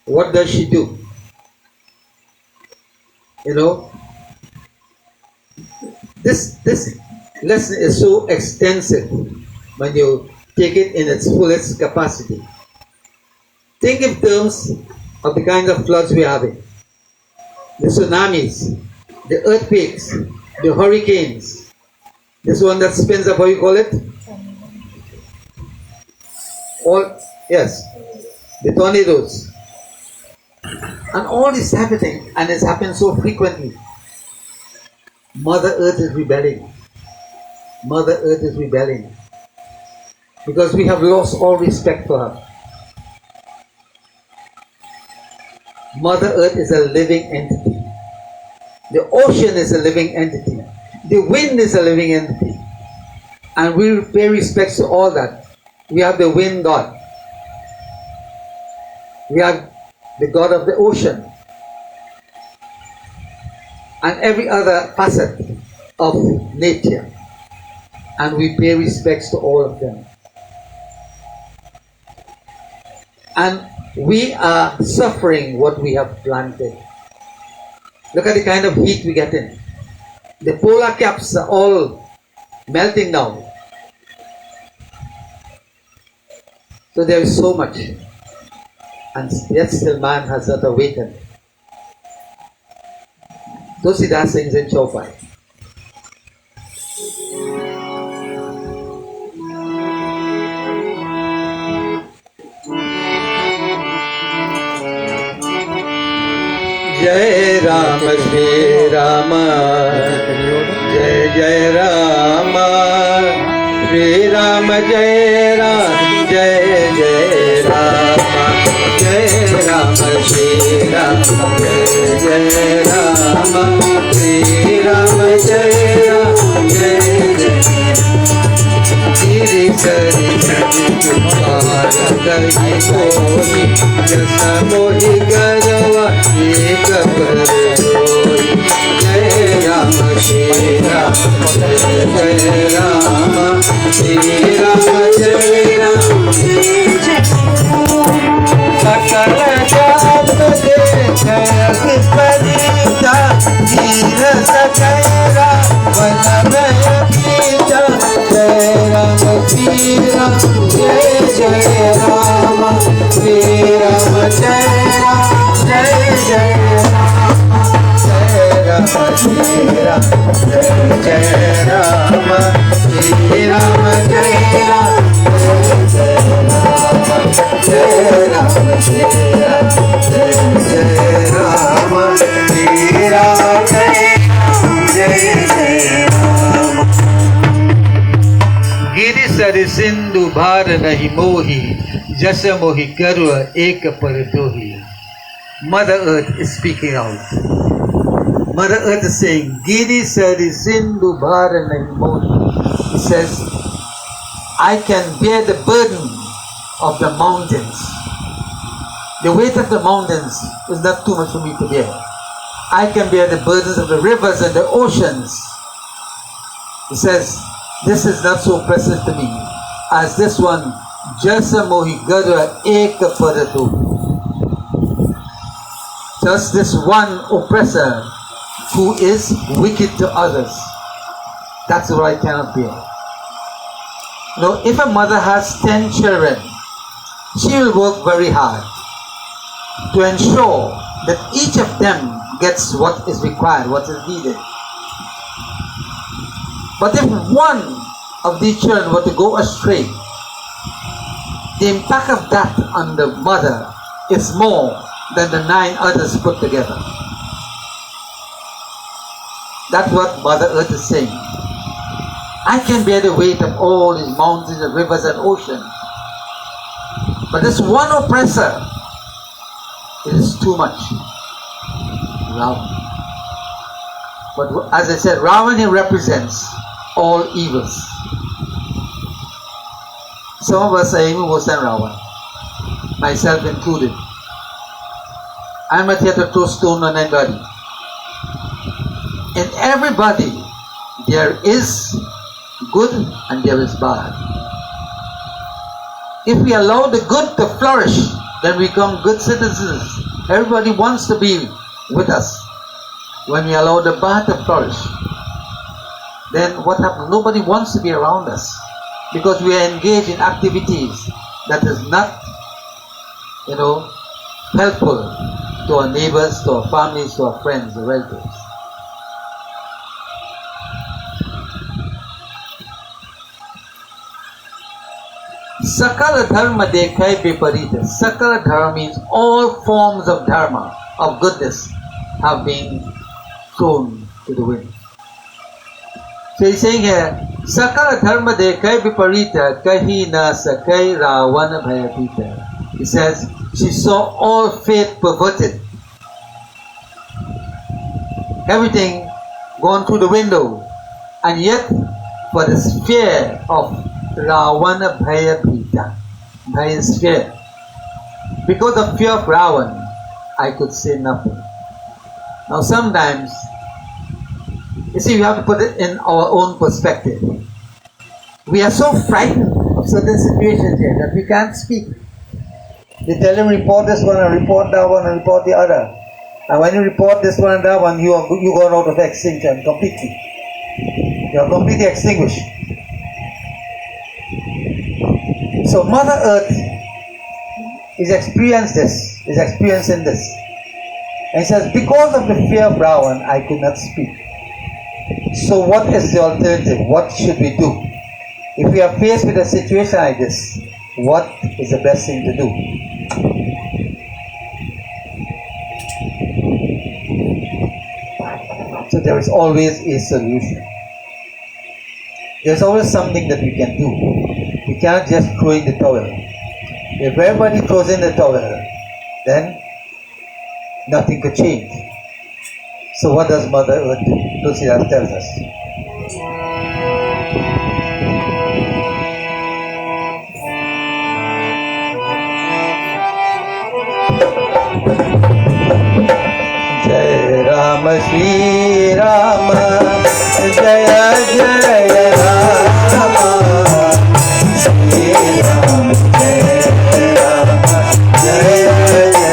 What does she do? You know, this lesson is so extensive when you take it in its fullest capacity. Think in terms of the kind of floods we're having, the tsunamis, the earthquakes, the hurricanes. This one that spins up, how you call it? Yes, the tornadoes. And all is happening, and it's happened so frequently. Mother Earth is rebelling. Mother Earth is rebelling. Because we have lost all respect for her. Mother Earth is a living entity. The ocean is a living entity. The wind is a living entity. And we pay respects to all that. We have the wind god. We have the god of the ocean. And every other facet of nature. And we pay respects to all of them. And we are suffering what we have planted. Look at the kind of heat we get in. The polar caps are all melting now. So there is so much. And yet still man has not awakened. Tusidas sings in Chaupai. Jai Rama Shri Rama, Jai Jai Rama, Shri Rama Jai Rama, Jai Jai Rama, Jai Rama Shri Rama, Jai Jai Rama, Shri Rama Jai Rama, Jai Jai Giri Sari Sari Kumara Gai Koi Jasa Mohi Garawa Eka Paroi Jai Rama Shri Rama Jai Rama Shri Rama Jai Rama Sakala Jata Dekha Parita Jira Sakaira Vanamaya Pita Jai Rama Shri Rama Jai Jai Rama Shri Rama Jai Rama Jai Jai Rama Jai Rama Shri Rama Jai Jai Rama Shri Rama Jai Rama Jai Rama Shri Rama Jai Rama Shri Rama Jai Jai Rama Giri Sari Sindhu Bhar Nahi Mohi Jasa Mohi Karwa Eka Paradohi. Mother Earth is speaking out. Mother Earth is saying, Giri Sari Sindhu Bhar Nahi Mohi. It says, I can bear the burden of the mountains. The weight of the mountains is not too much for me to bear. I can bear the burdens of the rivers and the oceans. It says, this is not so precious to me as this one, Jasa Mohi Gadra Eka Paratu. Just this one oppressor who is wicked to others. That's what I cannot bear. Now, if a mother has 10 children, she will work very hard to ensure that each of them gets what is required, what is needed. But if one of these children were to go astray, the impact of that on the mother is more than the 9 others put together. That's what Mother Earth is saying. I can bear the weight of all these mountains and rivers and oceans. But this one oppressor is too much. Ravan. But as I said, Ravan represents all evils. Some of us are even worse than Ravan, myself included. I'm not here to throw stone on anybody. In everybody, there is good and there is bad. If we allow the good to flourish, then we become good citizens. Everybody wants to be with us. When we allow the bad to flourish, then what happens? Nobody wants to be around us because we are engaged in activities that is not, helpful to our neighbors, to our families, to our friends, our relatives. Sakala dharma dekhai viparita. Sakala dharma means all forms of dharma, of goodness, have been thrown to the wind. So he's saying here, Sakala dharma dekhai viparita kahi na sakai Rawan bhayapita. He says, she saw all faith perverted. Everything gone through the window. And yet, for the fear of Ravana Bhayapita, Bhaya is fear. Because of fear of Ravan, I could say nothing. Now sometimes, you see, we have to put it in our own perspective. We are so frightened of certain situations here that we can't speak. They tell you report this one and report that one and report the other. And when you report this one and that one, you go out of extinction completely. You are completely extinguished. So Mother Earth is experiencing this. And he says, because of the fear of Ravan, I could not speak. So what is the alternative? What should we do? If we are faced with a situation like this, what is the best thing to do? So there is always a solution. There's always something that we can do. We cannot just throw in the towel. If everybody throws in the towel, then nothing could change. So what does Mother Earth do? Tulsidas tells us. Jai Rama Shri Rama Jaya Jaya Rama Shri Rama Jaya Rama Jaya Jaya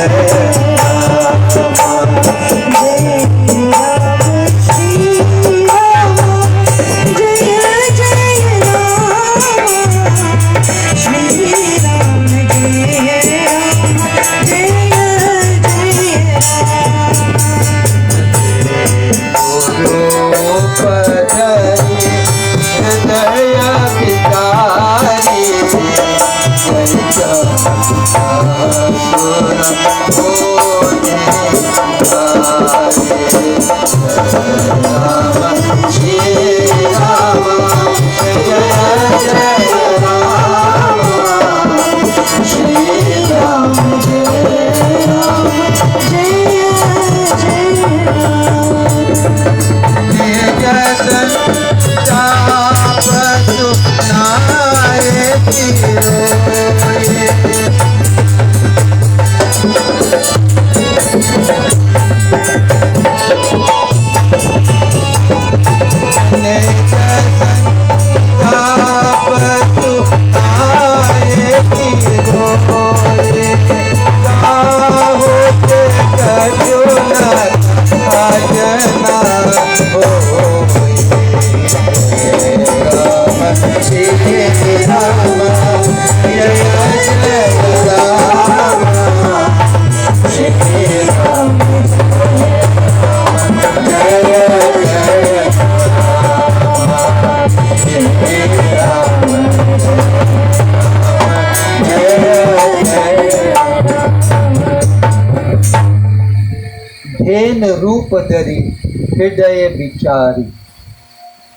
Rupadari Hridaya Vichari.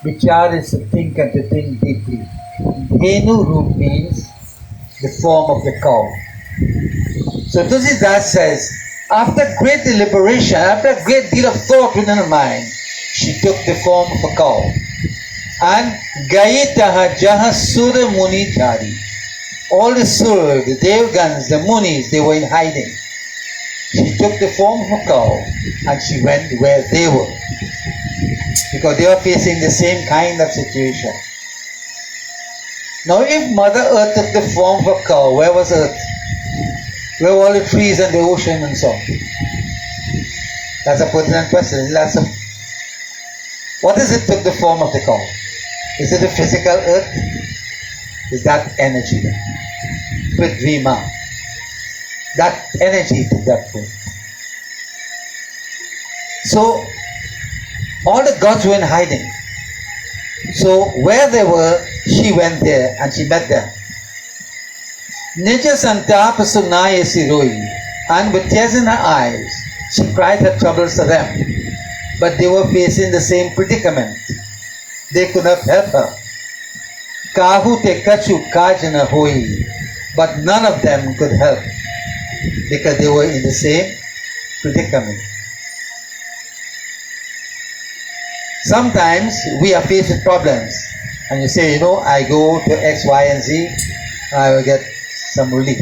Vichar is to think and to think deeply. Dhenu Rup means the form of the cow. So Tulsidas says, after great deliberation, after a great deal of thought within her mind, she took the form of a cow. And Gayitaha Jaha Sura Muni Jari. All the Sura, the Devgans, the Munis, they were in hiding. She took the form of a cow and she went where they were. Because they were facing the same kind of situation. Now if Mother Earth took the form of a cow, where was Earth? Where are all the trees and the ocean and so on? That's a pertinent question. What is it took the form of the cow? Is it the physical earth? Is that energy? Prithima. That energy took that form. So, all the gods were in hiding. So, where they were, she went there and she met them. Nija Santapa Sunaya Siroi, and with tears in her eyes, she cried her troubles to them. But they were facing the same predicament. They could not help her. Kahu te kachu kajana hoi, but none of them could help because they were in the same predicament. Sometimes we are faced with problems, and you say, I go to X, Y, and Z, I will get some relief.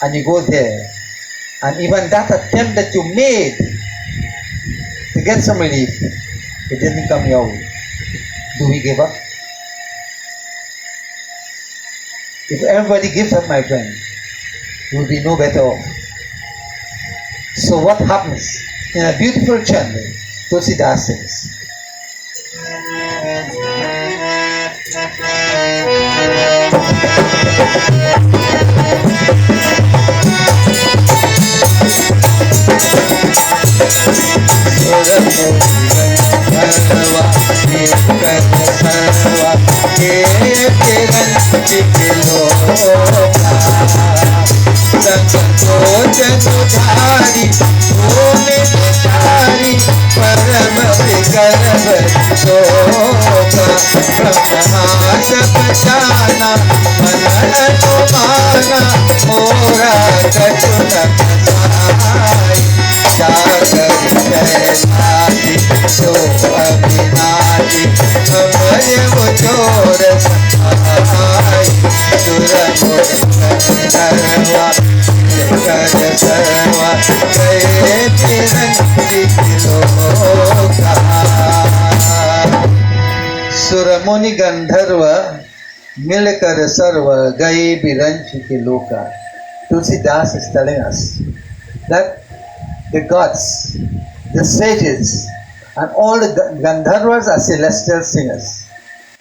And you go there, and even that attempt that you made to get some relief, it didn't come your way. Do we give up? If everybody gives up, my friend, you will be no better off. So what happens? In a beautiful chant, Tulsidas says, Suramuni Gandharva Milkar Sarva Gaye Biranchi Ke Loka. Tulsidas is telling us that the gods, the sages, and all the Gandharvas are celestial singers.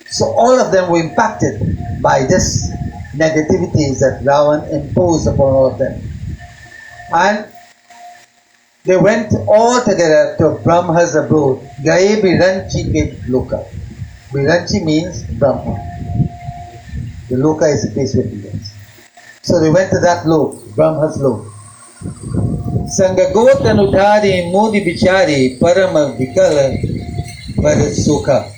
So all of them were impacted by this negativities that Ravan imposed upon all of them. And they went all together to Brahma's abode. Gaye Biranchi Ke Loka. Biranchi means Brahma. The Loka is the place where he lives. So they went to that lok, Brahma's lok. Sangagotan udhari modi bichari parama vikala parasukha.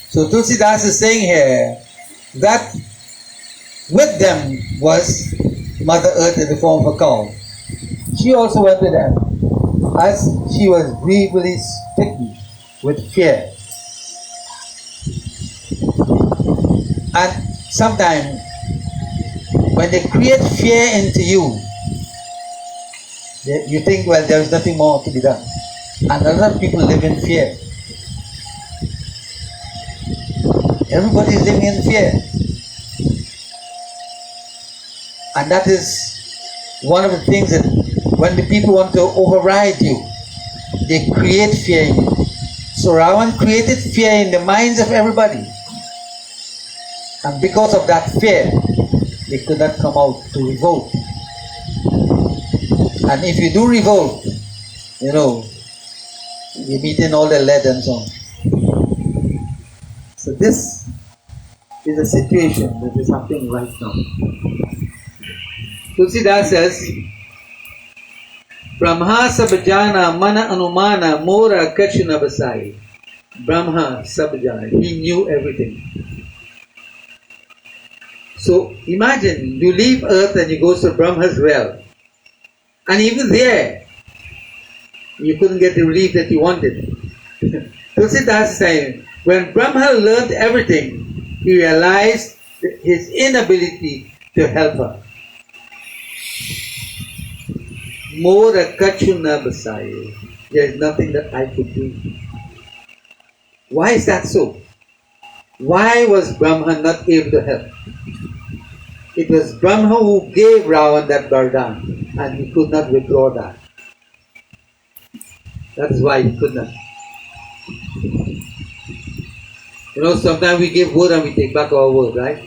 So Tulsidas is saying here that with them was Mother Earth in the form of a cow. She also went with them as she was gravely stricken with fear. And sometimes when they create fear into you, you think, well, there is nothing more to be done. And a lot of people live in fear. Everybody is living in fear. And that is one of the things that when the people want to override you, they create fear in you. So Ravan created fear in the minds of everybody. And because of that fear, they could not come out to revolt. And if you do revolt, you're meeting all the lead and so on. So this is a situation that is happening right now. Tulsidas says, Brahma sabjana mana anumana mora kachuna basai. Brahma sabjana, he knew everything. So imagine you leave earth and you go to Brahma's well. And even there, you couldn't get the relief that you wanted. Tulsidas is saying, when Brahma learned everything, he realized his inability to help her. Mora kachuna basai. There is nothing that I could do. Why is that so? Why was Brahma not able to help? it was Brahma who gave Ravan that Vardhan, and he could not withdraw that. That is why he could not. You know, sometimes we give word and we take back our word, right?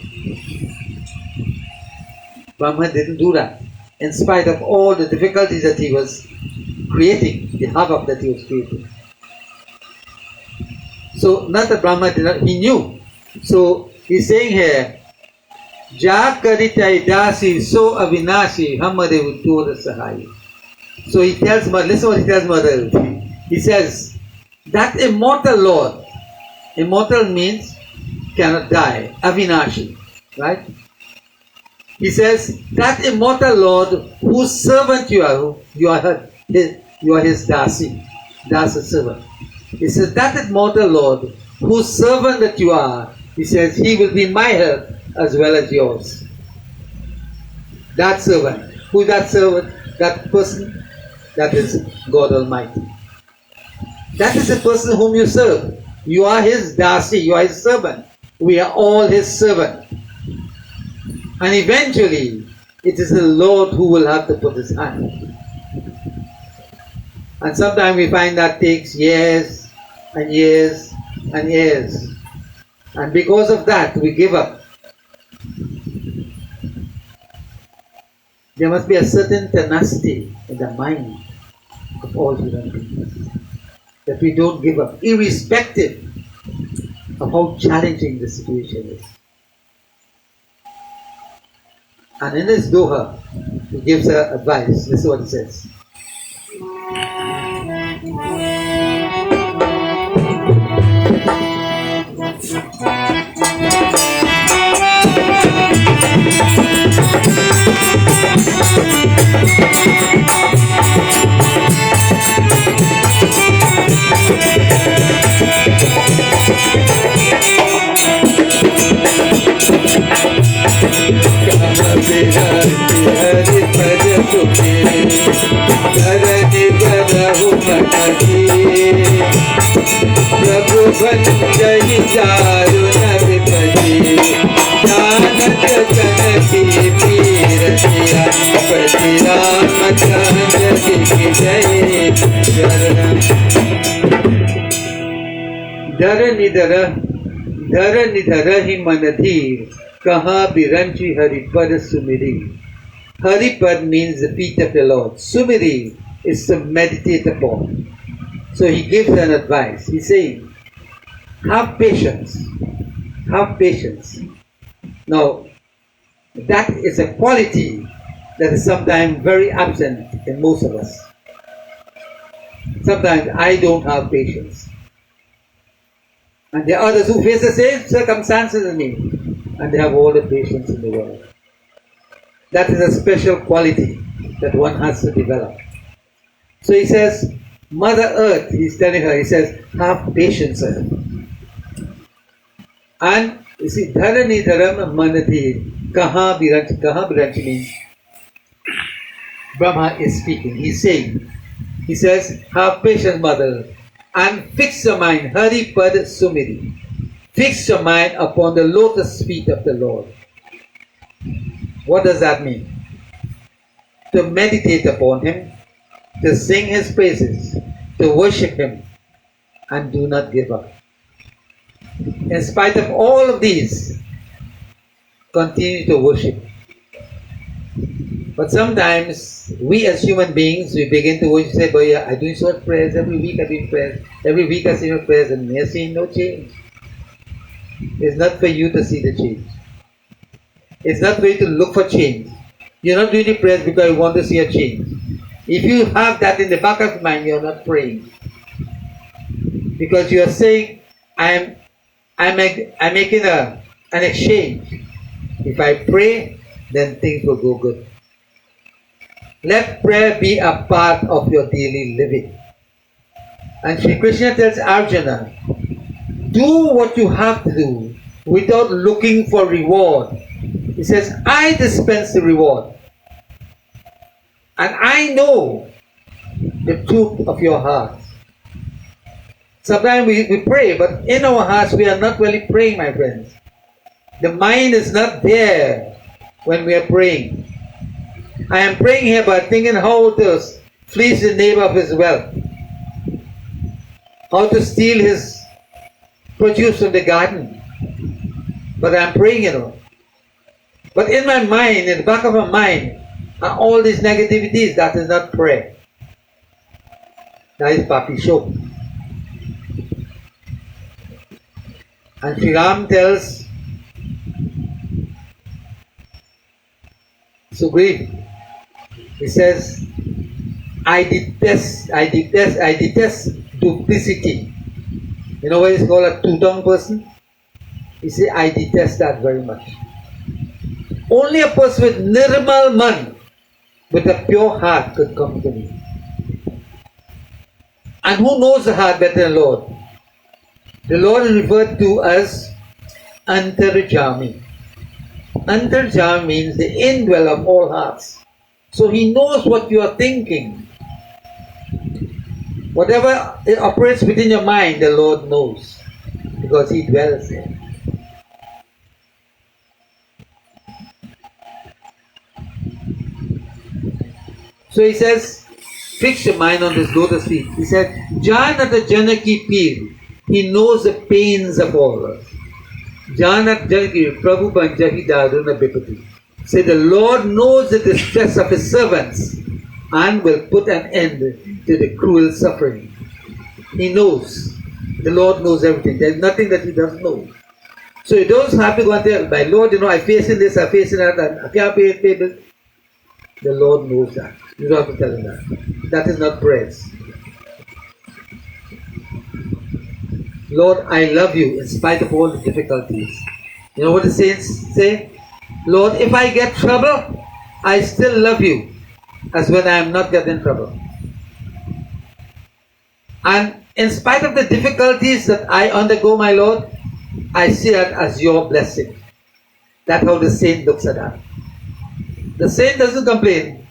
Brahma didn't do that. In spite of all the difficulties that he was creating, the havoc that he was creating. So, not that Brahma did not, he knew. So, he's saying here, Ja karitai dasi so avinashi hamade uttora sahai. So he tells Mother, listen what he tells Mother. He says, that immortal Lord, immortal means cannot die, avinashi, right? He says, that immortal Lord whose servant you are his dasi, dasa servant. He says, that immortal Lord whose servant that you are, he says, he will be my help as well as yours. That servant. Who is that servant? That person? That is God Almighty. That is the person whom you serve. You are his dasi, you are his servant. We are all his servant. And eventually, it is the Lord who will have to put his hand. And sometimes we find that takes years and years and years. And because of that, we give up. There must be a certain tenacity in the mind of all human beings. That we don't give up, irrespective of how challenging the situation is. And in this Doha, he gives her advice. This is what he says. Dhara nidhara hi manadhir kaha biranchi haripad sumiri. Haripad means the feet of the Lord. Sumiri is to meditate upon. So he gives an advice. He's saying, have patience. Have patience. Now, that is a quality that is sometimes very absent in most of us. Sometimes I don't have patience. And there are others who face the same circumstances as me, and they have all the patience in the world. That is a special quality that one has to develop. So he says, Mother Earth, he's telling her, he says, have patience, Earth. And you see, dharani dharam manati, kaha biranchi means Brahma is speaking. He's saying, he says, have patience, Mother Earth. And fix your mind, Haripad Sumiri. Fix your mind upon the lotus feet of the Lord. What does that mean? To meditate upon him, to sing his praises, to worship him, and do not give up. In spite of all of these, continue to worship. But sometimes, we as human beings, we begin to worship, say, boy, I do short prayers, every week I do prayers, every week I say your prayers, and we are seeing no change. It's not for you to see the change. It's not for you to look for change. You're not doing the prayers because you want to see a change. If you have that in the back of your mind, you're not praying. Because you are saying, I'm making an exchange. If I pray, then things will go good. Let prayer be a part of your daily living. And Sri Krishna tells Arjuna, do what you have to do without looking for reward. He says, I dispense the reward. And I know the truth of your heart. Sometimes we pray, but in our hearts we are not really praying, my friends. The mind is not there when we are praying. I am praying here by thinking how to fleece the neighbor of his wealth, how to steal his produce from the garden. But I'm praying, But in my mind, in the back of my mind, are all these negativities. That is not prayer. That is Papi Show. And Sri Ram tells Sugriv, he says, I detest duplicity. You know what is called a two-tongued person? He said, I detest that very much. Only a person with nirmal man, with a pure heart, could come to me. And who knows the heart better than the Lord? The Lord is referred to as Antarjami. Antarjami means the indweller of all hearts. So He knows what you are thinking. Whatever it operates within your mind, the Lord knows, because He dwells there. So He says, fix your mind on this lotus feet. He said, Janat Janaki Pir. He knows the pains of all of us. Janat Janaki Prabhu Banjahi Daruna Bipati. Say the Lord knows the distress of His servants and will put an end to the cruel suffering. He knows. The Lord knows everything. There is nothing that He doesn't know. So you don't have to go and tell, my Lord, I'm facing this, I'm facing that, and I can't pay bills. The Lord knows that. You don't have to tell Him that. That is not praise. Lord, I love you in spite of all the difficulties. You know what the saints say? Lord, if I get trouble, I still love you as when I am not getting trouble. And in spite of the difficulties that I undergo, my Lord, I see that as your blessing. That's how the saint looks at that. The saint doesn't complain.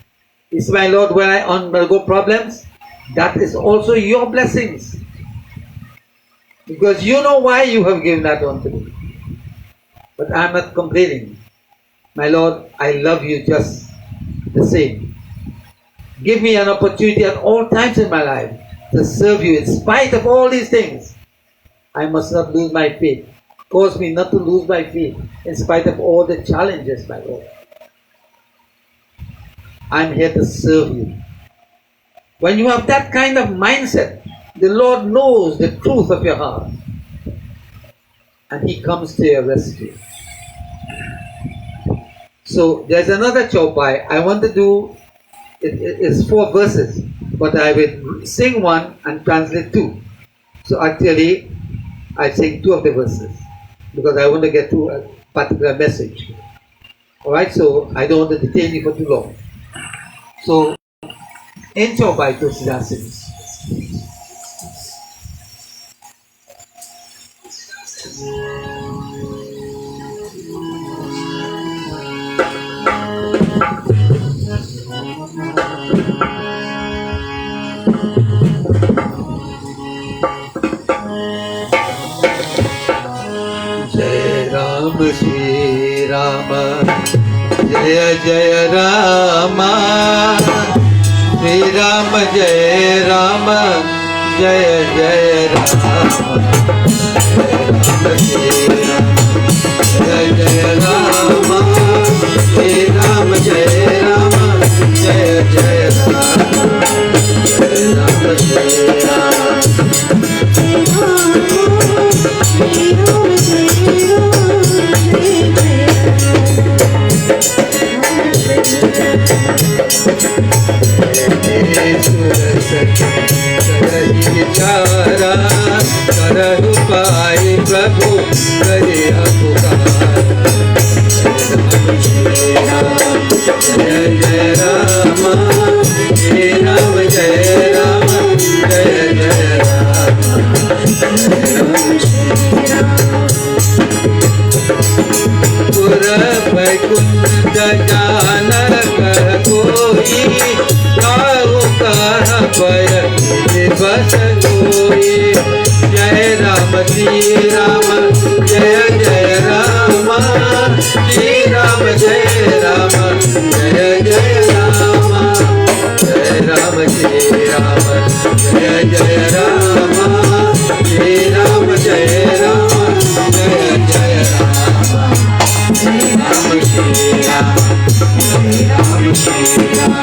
He says, my Lord, when I undergo problems, that is also your blessings. Because you know why you have given that unto me. But I am not complaining. My Lord, I love you just the same. Give me an opportunity at all times in my life to serve you in spite of all these things. I must not lose my faith. Cause me not to lose my faith in spite of all the challenges, my Lord. I'm here to serve you. When you have that kind of mindset, the Lord knows the truth of your heart. And He comes to your rescue. So there's another chaupai. I want to do, it's 4 verses, but I will sing one and translate 2. So actually, I sing 2 of the verses, because I want to get to a particular message. Alright, so I don't want to detain you for too long. So, in chaupai Tulsidasis. Jai Ram Shri Rama, Jaya Jaya Rama, Shri Rama Jaya Rama, Jaya Jaya Rama, Jaya Jaya Rama, Shri Rama Jaya Rama, Jaya Jaya Rama, Jaya Rama Shri Rama. Chara karahu pai prabhu kare apukara Jaya Jaya Rama Jai Rama Jaya Rama Jaya Jaya Rama Pura Vaikunta Jana kar koi Kau kah paya Bas koi Jai Rama Shri Rama Jaya Jaya Rama Shri Rama Jaya Rama Jaya Jaya Rama, Jai Ram Jai Rama, Jaya Jaya Rama, Jai Ram Shri Ram, Jai Ram Shri Ram,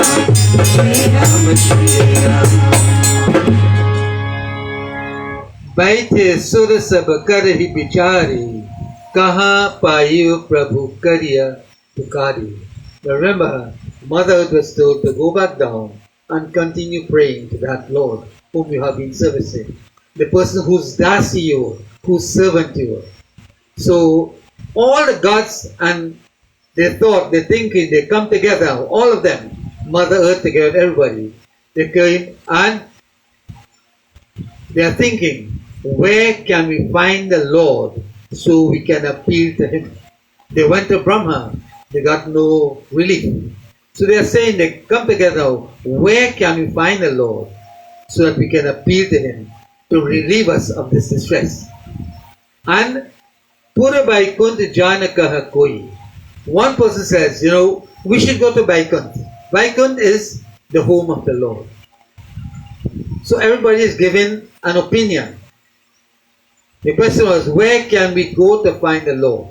Jai Ram Shri Ram. बैठे सुर सब कर ही बिचारी, कहाँ पायु प्रभु करिया पुकारी. Remember, Mother Earth was told to go back down and continue praying to that Lord whom you have been servicing, the person who's dasi you, who's servant to you. So all the gods and their thought, their thinking, they come together, all of them, Mother Earth together, everybody, they came and they are thinking, where can we find the Lord so we can appeal to Him? They went to Brahma, they got no relief. So they are saying, they come together, where can we find the Lord so that we can appeal to Him to relieve us of this distress? And Pura Vaikunt Janakaha Koi. One person says, we should go to Vaikunt. Vaikunt is the home of the Lord. So everybody is given an opinion. The question was, where can we go to find the Lord?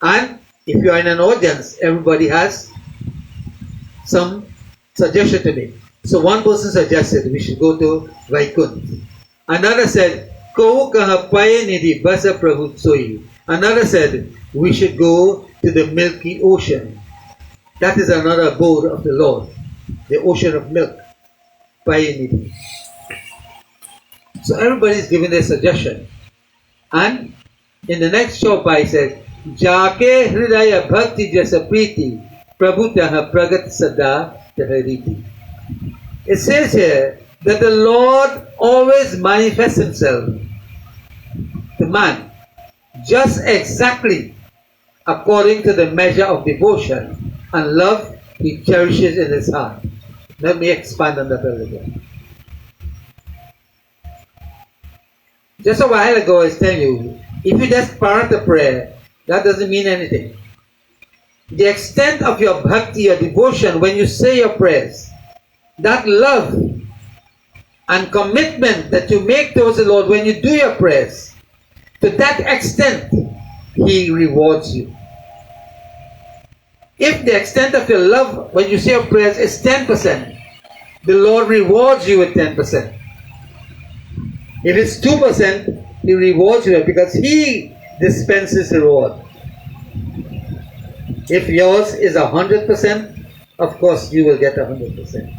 And if you are in an audience, everybody has some suggestion to make. So one person suggested we should go to Vaikunt. Another said, Another said we should go to the Milky Ocean. That is another abode of the Lord, the ocean of milk. So everybody is giving their suggestion. And in the next shloka he says, Jake Hridaya Bhakti Jasa Priti Prabhutaha Pragat Sada Tahariti. It says here that the Lord always manifests Himself to man just exactly according to the measure of devotion and love He cherishes in His heart. Let me expand on that a little bit. Just a while ago I was telling you, if you just parrot a prayer, that doesn't mean anything. The extent of your bhakti, your devotion, when you say your prayers, that love and commitment that you make towards the Lord when you do your prayers, to that extent, He rewards you. If the extent of your love when you say your prayers is 10%, the Lord rewards you with 10%. If it's 2%, He rewards you because He dispenses the reward. If yours is 100%, of course you will get 100%.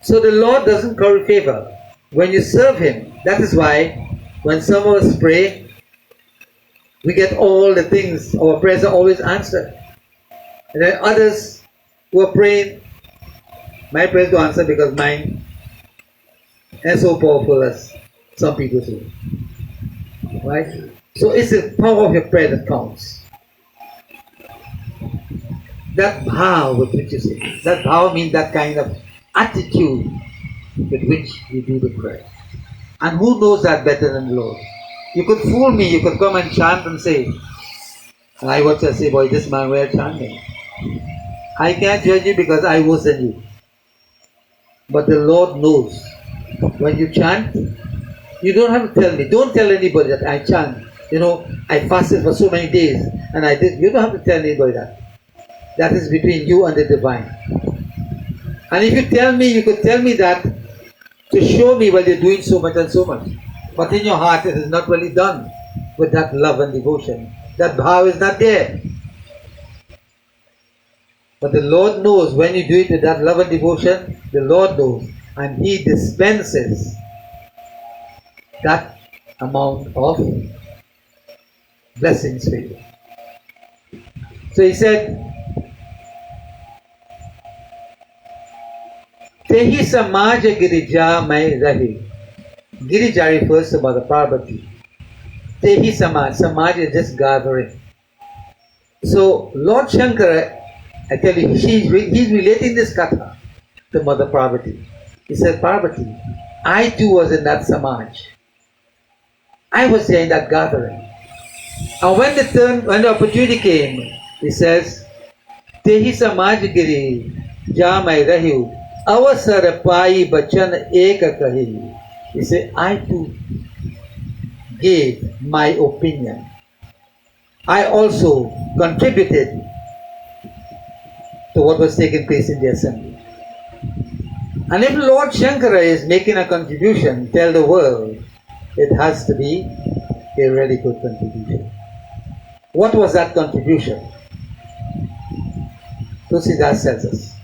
So the Lord doesn't curry favor when you serve Him. That is why when some of us pray, we get all the things, our prayers are always answered. And then others who are praying, my prayers don't answer because mine is so powerful as some people say. Right? So it's the power of your prayer that counts. That bhav with which you say. That bhav means that kind of attitude with which you do the prayer. And who knows that better than the Lord? You could fool me, you could come and chant and say, I would just say, boy, this man were chanting. I can't judge you because I wasn't you. But the Lord knows. When you chant, you don't have to tell me. Don't tell anybody that I chant. I fasted for so many days and I did. You don't have to tell anybody that. That is between you and the divine. And if you tell me, you could tell me that to show me while you're doing so much and so much. But in your heart, it is not really done with that love and devotion. That bhav is not there. But the Lord knows when you do it with that love and devotion, the Lord knows. And He dispenses that amount of blessings for you. So He said, Tehi samaj girija mai rahi. Girija refers to Mother Parvati. Tehi samaj. Samaj is just gathering. So Lord Shankara, I tell you, he's relating this katha to Mother Parvati. He said, Parvati, I too was in that samaj. I was there in that gathering. And when the opportunity came, he says, Tehi samaj giri ja mai rahi अवसर पाई बचन एक कही. He said, I too gave my opinion. I also contributed to what was taking place in the assembly. And if Lord Shankara is making a contribution, tell the world, it has to be a really good contribution. What was that contribution? Tulsidas tells us.